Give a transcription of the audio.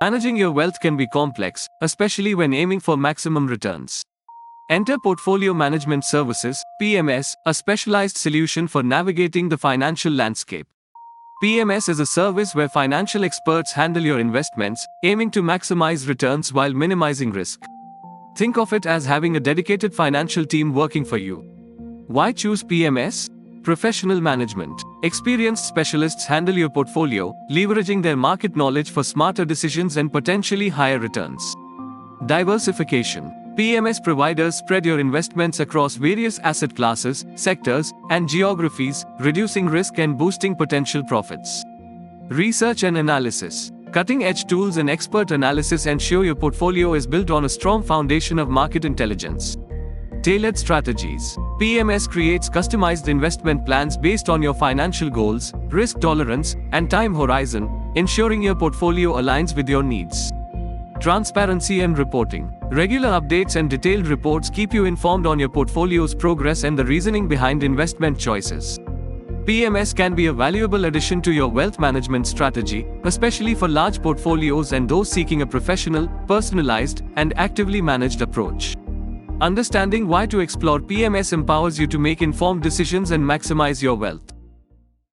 Managing your wealth can be complex, especially when aiming for maximum returns. Enter Portfolio Management Services, PMS, a specialized solution for navigating the financial landscape. PMS is a service where financial experts handle your investments, aiming to maximize returns while minimizing risk. Think of it as having a dedicated financial team working for you. Why choose PMS? Professional management. Experienced specialists handle your portfolio, leveraging their market knowledge for smarter decisions and potentially higher returns. Diversification. PMS providers spread your investments across various asset classes, sectors, and geographies, reducing risk and boosting potential profits. Research and analysis. Cutting-edge tools and expert analysis ensure your portfolio is built on a strong foundation of market intelligence. Tailored strategies. PMS creates customized investment plans based on your financial goals, risk tolerance, and time horizon, ensuring your portfolio aligns with your needs. Transparency and reporting. Regular updates and detailed reports keep you informed on your portfolio's progress and the reasoning behind investment choices. PMS can be a valuable addition to your wealth management strategy, especially for large portfolios and those seeking a professional, personalized, and actively managed approach. Understanding why to explore PMS empowers you to make informed decisions and maximize your wealth.